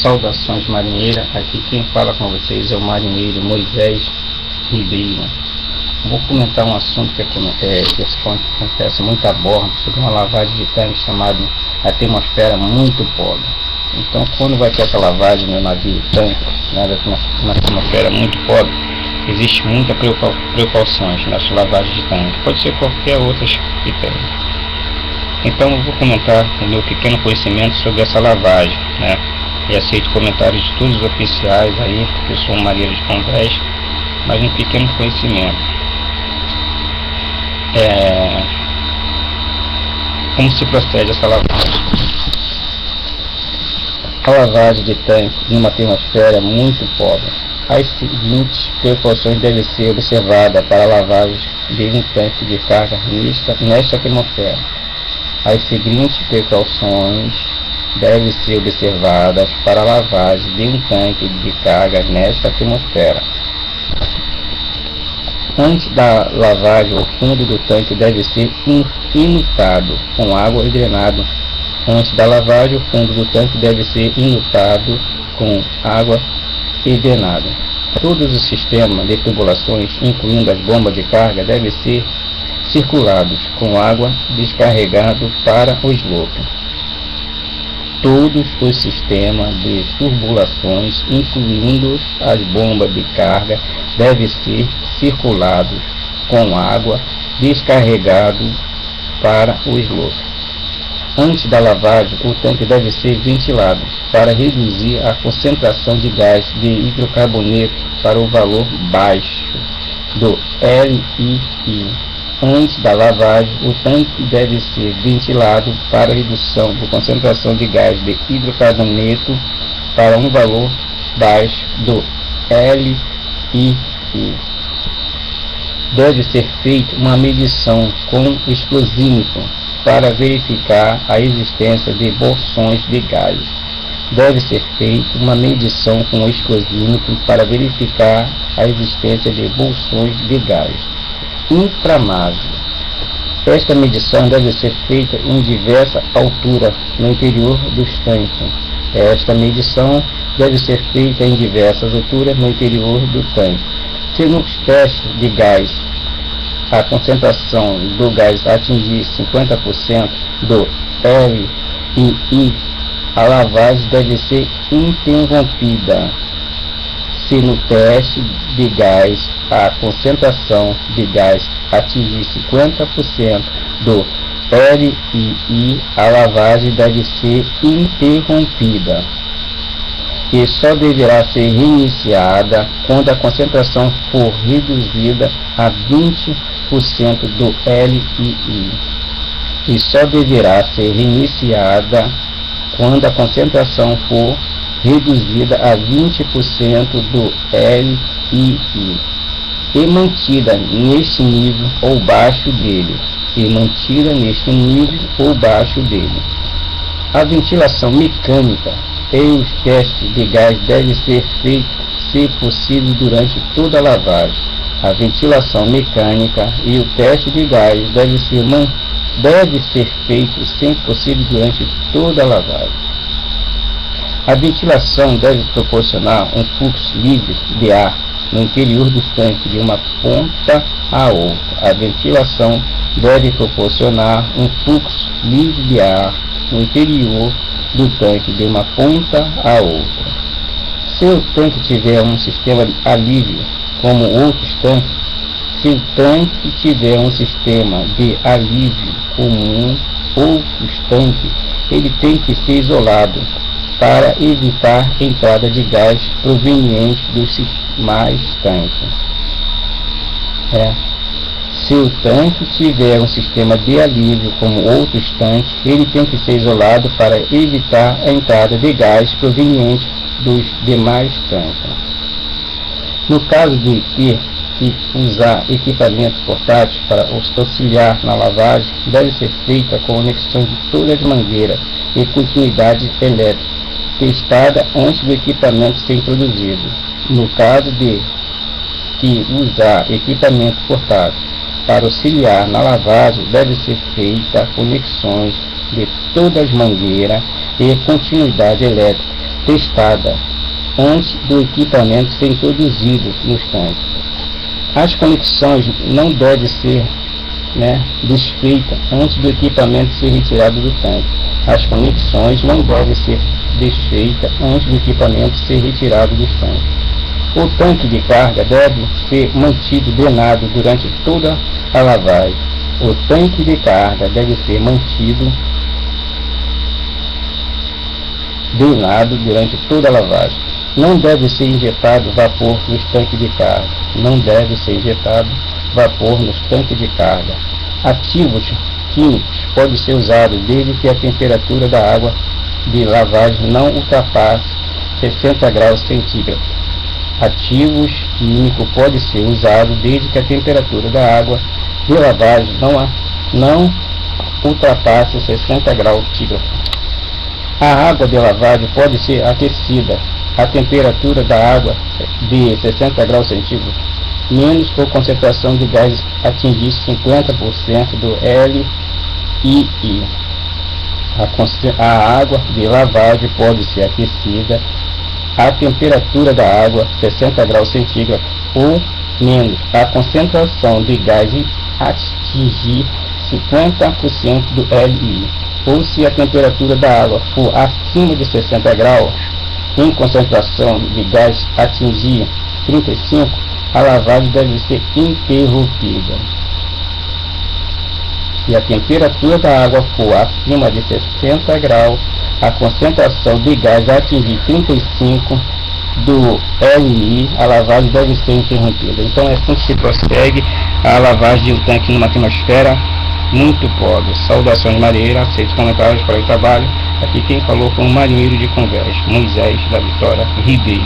Saudações marinheira, aqui quem fala com vocês é o marinheiro Moisés Ribeiro. Vou comentar um assunto que acontece muito a bordo, sobre uma lavagem de tanque chamada atmosfera muito pobre. Então, quando vai ter essa lavagem no navio tanque, na atmosfera muito pobre, existe muita precauções nessa lavagem de tanque, pode ser qualquer outra que tenha. Então eu vou comentar o meu pequeno conhecimento sobre essa lavagem, e aceito comentários de todos os oficiais aí, porque eu sou um marinheiro de convés, mas um pequeno conhecimento. Como se procede essa lavagem? A lavagem de tanque em uma atmosfera muito pobre. As seguintes precauções devem ser observadas para a lavagem de um tanque de carga nesta atmosfera. As seguintes precauções devem ser observadas para a lavagem de um tanque de carga nesta atmosfera. Antes da lavagem, o fundo do tanque deve ser inundado com água e drenado. Antes da lavagem, o fundo do tanque deve ser inundado com água e drenado. Todos os sistemas de tubulações, incluindo as bombas de carga, devem ser circulados com água descarregado para o esgoto. Todos os sistemas de turbulações, incluindo as bombas de carga, devem ser circulados com água descarregado para o esgoto. Antes da lavagem, o tanque deve ser ventilado para reduzir a concentração de gás de hidrocarboneto para o valor baixo do LII. Antes da lavagem, o tanque deve ser ventilado para redução da concentração de gás de hidrocarboneto para um valor baixo do LII. Deve ser feita uma medição com explosímetro para verificar a existência de bolsões de gás. Deve ser feita uma medição com explosímetro para verificar a existência de bolsões de gás inflamável. Esta medição deve ser feita em diversa altura no interior dos tanques. Esta medição deve ser feita em diversas alturas no interior do tanque. Se nos testes de gás a concentração do gás atingir 50% do LII, a lavagem deve ser interrompida. Se no teste de gás a concentração de gás atingir 50% do LII, a lavagem deve ser interrompida e só deverá ser reiniciada quando a concentração for reduzida a 20% do LII. E só deverá ser reiniciada quando a concentração for reduzida a 20% do LII e mantida neste nível ou baixo dele. A ventilação mecânica e os testes de gás devem ser feitos, se possível, durante toda a lavagem. A ventilação mecânica e o teste de gás deve ser feito, sempre possível, durante toda a lavagem. A ventilação deve proporcionar um fluxo livre de ar no interior do tanque de uma ponta a outra. A ventilação deve proporcionar um fluxo livre de ar no interior do tanque de uma ponta a outra. Se o tanque tiver um sistema de alívio como outros tanques, se o tanque tiver um sistema de alívio comum outros tanques, ele tem que ser isolado para evitar entrada de gás proveniente dos demais tanques. Se o tanque tiver um sistema de alívio como outros tanques, ele tem que ser isolado para evitar a entrada de gás proveniente dos demais tanques. No caso de ter que usar equipamento portátil para auxiliar na lavagem, deve ser feita a conexão de todas as mangueiras e continuidade elétrica testada antes do equipamento ser introduzido. No caso de que usar equipamento portátil para auxiliar na lavagem, deve ser feita conexões de todas as mangueiras e continuidade elétrica testada antes do equipamento ser introduzido nos tanques. As conexões não devem ser desfeitas antes do equipamento ser retirado do tanque. As conexões não devem ser desfeitas antes do equipamento ser retirado dos tanques. O tanque de carga deve ser mantido drenado durante toda a lavagem. O tanque de carga deve ser mantido drenado durante toda a lavagem. Não deve ser injetado vapor nos tanques de carga. Não deve ser injetado vapor nos tanques de carga. Ativos químicos podem ser usados desde que a temperatura da água de lavagem não ultrapasse 60 graus centígrados. Ativos químicos podem ser usados desde que a temperatura da água de lavagem não ultrapasse 60 graus centígrados. A água de lavagem pode ser aquecida a temperatura da água de 60 graus centígrados, menos que a concentração de gases atingir 50% do LII. A água de lavagem pode ser aquecida a temperatura da água 60 graus centígrados ou menos a concentração de gases atingir 50% do LI, ou se a temperatura da água for acima de 60 graus, em concentração de gás atingir 35, a lavagem deve ser interrompida. Se a temperatura da água for acima de 60 graus, a concentração de gás atingir 35 do LI, a lavagem deve ser interrompida. Então é assim que se prossegue a lavagem de um tanque numa atmosfera muito pobre. Saudações marinheiras, aceito comentários para o trabalho. Aqui quem falou foi um marinheiro de conversa, Moisés da Vitória Ribeiro.